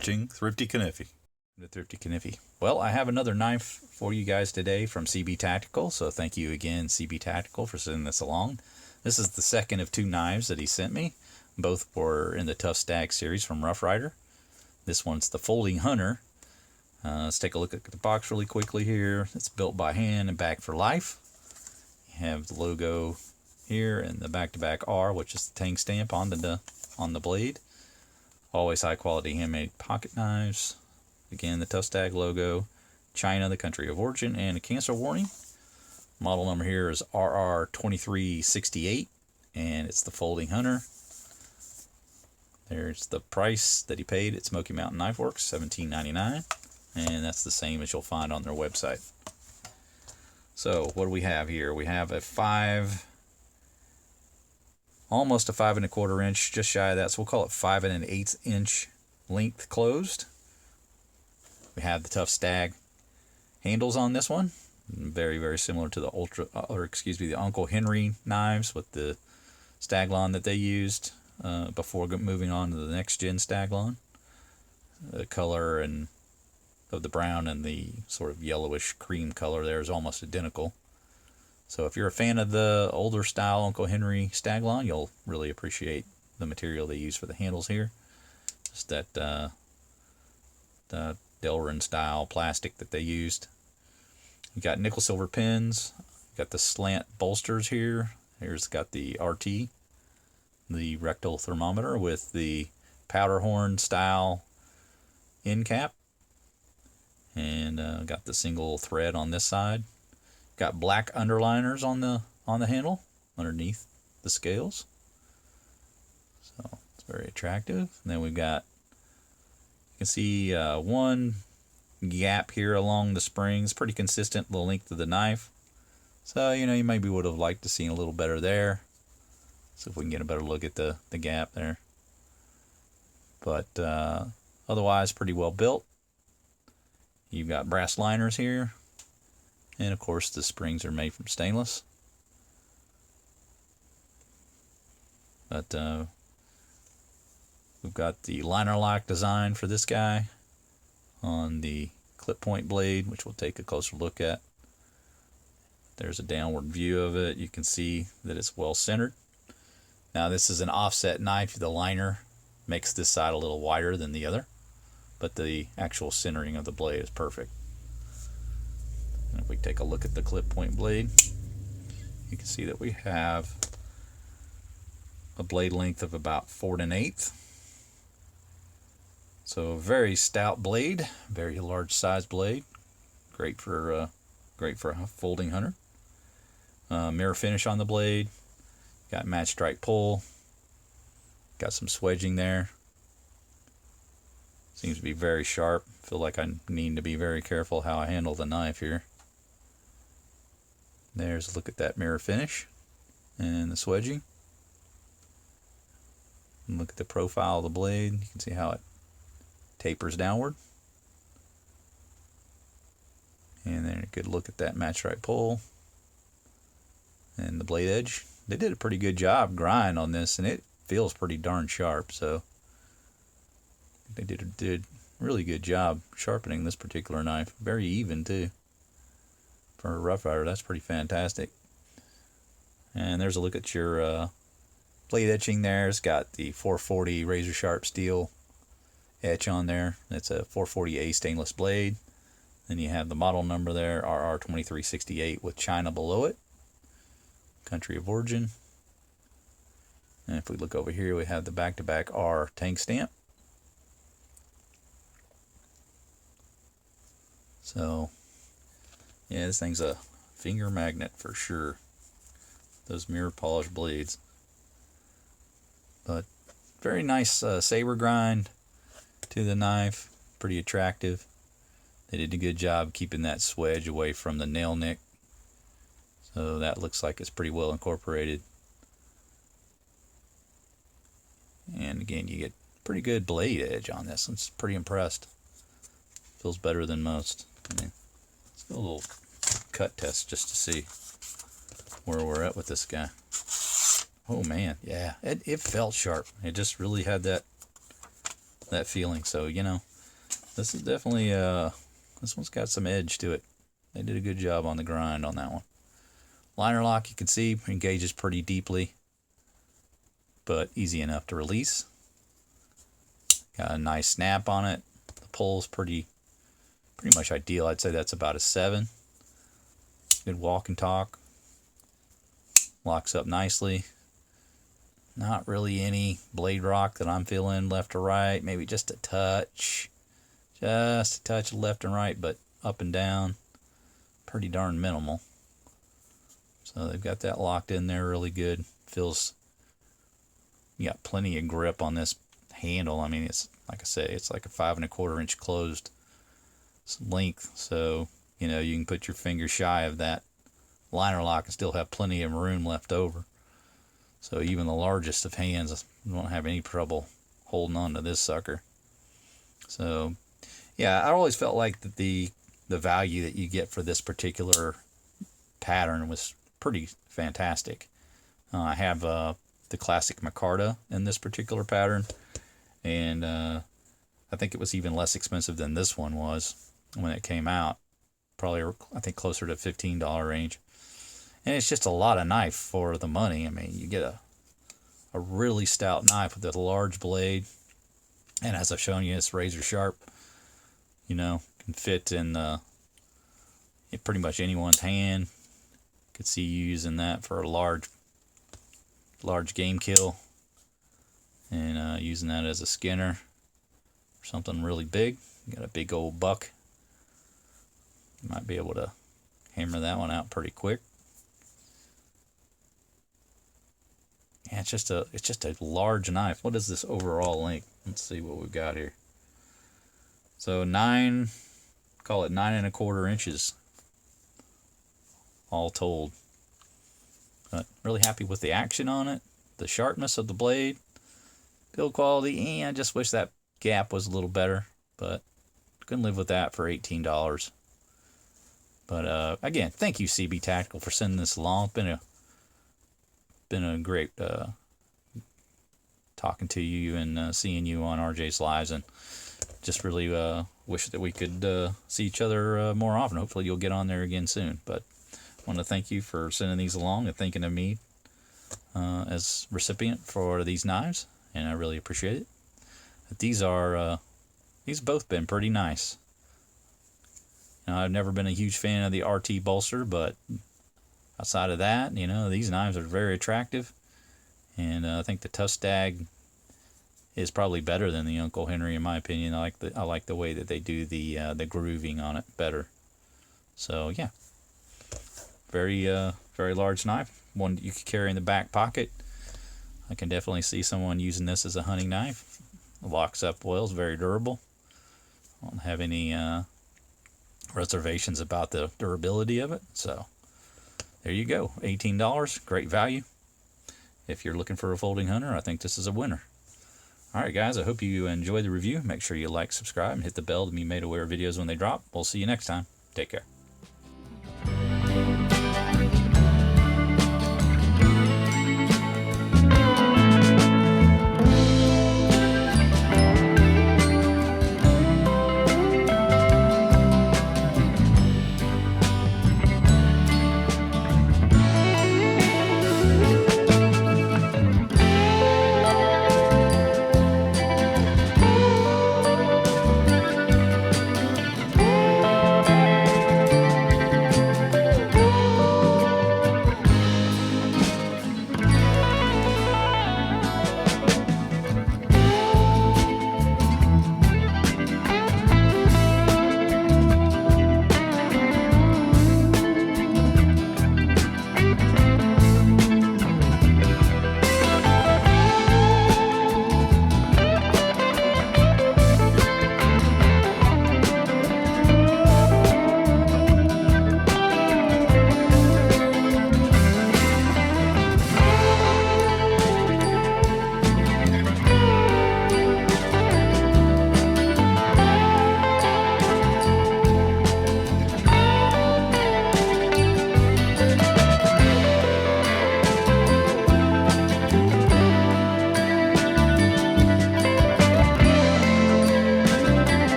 watching Thrifty Kaniffy. The Thrifty Kaniffy. Well, I have another knife for you guys today from CB Tactical, so thank you again, CB Tactical, for sending this along. This is the second of two knives that he sent me. Both were in the Tuff Stag series from Rough Ryder. This one's the Folding Hunter. Let's take a look at the box really quickly here. It's built by hand and back for life. You have the logo here and the back-to-back R, which is the tang stamp on the blade. Always high quality handmade pocket knives. Again, the Tuff Stag logo, China, the country of origin, and a cancel warning. Model number here is RR2368, and it's the Folding Hunter. There's the price that he paid at Smoky Mountain Knife Works, $17.99, and that's the same as you'll find on their website. So what do we have here? We have a almost a 5 1/4 inch, just shy of that, so we'll call it 5 1/8 inch length closed. We have the Tuff Stag handles on this one, very, very similar to the the Uncle Henry knives with the Staglon that they used before moving on to the next gen Staglon. The color and of the brown and the sort of yellowish cream color there is almost identical. So if you're a fan of the older style Uncle Henry Staglon, you'll really appreciate the material they use for the handles here. Just that the Delrin style plastic that they used. You got nickel silver pins. You got the slant bolsters here. Here's got the RT, the rectal thermometer with the powder horn style end cap, and got the single thread on this side. Got black underliners on the handle underneath the scales, so it's very attractive. And then we've got, you can see one gap here along the springs, pretty consistent the length of the knife. So you maybe would have liked to see a little better there. So if we can get a better look at the gap there. But otherwise pretty well built. You've got brass liners here. And of course the springs are made from stainless. But we've got the liner lock design for this guy on the clip point blade, which we'll take a closer look at. There's a downward view of it. You can see that it's well centered. Now this is an offset knife. The liner makes this side a little wider than the other, but the actual centering of the blade is perfect. And if we take a look at the clip point blade, you can see that we have a blade length of about 4 1/8. So a very stout blade, very large size blade, great for a folding hunter. Mirror finish on the blade, got match strike pull, got some swedging there. Seems to be very sharp. Feel like I need to be very careful how I handle the knife here. There's a look at that mirror finish and the swedging. And look at the profile of the blade. You can see how it tapers downward. And then a good look at that match strike pull and the blade edge. They did a pretty good job grind on this, and it feels pretty darn sharp. So they did a really good job sharpening this particular knife. Very even too. For a Rough Ryder, that's pretty fantastic. And there's a look at your blade etching there. It's got the 440 razor sharp steel etch on there. It's a 440A stainless blade. Then you have the model number there, RR2368, with China below it, country of origin. And if we look over here, we have the back-to-back R tang stamp. So yeah, this thing's a finger magnet for sure. Those mirror polish blades. But very nice saber grind to the knife. Pretty attractive. They did a good job keeping that swedge away from the nail nick. So that looks like it's pretty well incorporated. And again, you get pretty good blade edge on this. I'm pretty impressed. Feels better than most. I mean, let's do a little cut test just to see where we're at with this guy. Oh man, yeah, it felt sharp. It just really had that feeling. So This is definitely, this one's got some edge to it. They did a good job on the grind on that one. Liner lock, you can see, engages pretty deeply, but easy enough to release. Got a nice snap on it. The pull's pretty much ideal. I'd say that's about a 7. Good walk and talk. Locks up nicely. Not really any blade rock that I'm feeling left or right. Maybe just a touch. Just a touch of left and right, but up and down. Pretty darn minimal. So they've got that locked in there really good. Feels, you got plenty of grip on this handle. I mean, it's like I say, it's like a 5 1/4 inch closed length. So, you know, you can put your finger shy of that liner lock and still have plenty of room left over. So even the largest of hands won't have any trouble holding on to this sucker. So yeah, I always felt like that the value that you get for this particular pattern was pretty fantastic. I have the classic micarta in this particular pattern, and I think it was even less expensive than this one was when it came out. Probably, I think, closer to $15 range. And it's just a lot of knife for the money. I mean, you get a really stout knife with a large blade, and as I've shown you, it's razor sharp. You know, can fit in pretty much anyone's hand. Could see you using that for a large game kill, and using that as a skinner or something really big. You got a big old buck. You might be able to hammer that one out pretty quick. Yeah, it's just a large knife. What is this overall length? Let's see what we've got here. So call it 9 1/4 inches all told. But really happy with the action on it, the sharpness of the blade, build quality, and I just wish that gap was a little better, but couldn't live with that for $18. But again, thank you, CB Tactical, for sending this along. It's been a great talking to you and seeing you on RJ's Lives, and just really wish that we could see each other more often. Hopefully you'll get on there again soon. But I want to thank you for sending these along and thinking of me as recipient for these knives, and I really appreciate it. These have both been pretty nice. You know, I've never been a huge fan of the RT bolster, but outside of that, you know, these knives are very attractive, and I think the Tuff Stag is probably better than the Uncle Henry in my opinion. I like the way that they do the grooving on it better. So yeah, very large knife, one that you could carry in the back pocket. I can definitely see someone using this as a hunting knife. It locks up well, it's very durable. I don't have any reservations about the durability of it. So there you go, $18, great value. If you're looking for a folding hunter, I think this is a winner. Alright guys, I hope you enjoy the review. Make sure you like, subscribe, and hit the bell to be made aware of videos when they drop. We'll see you next time. Take care.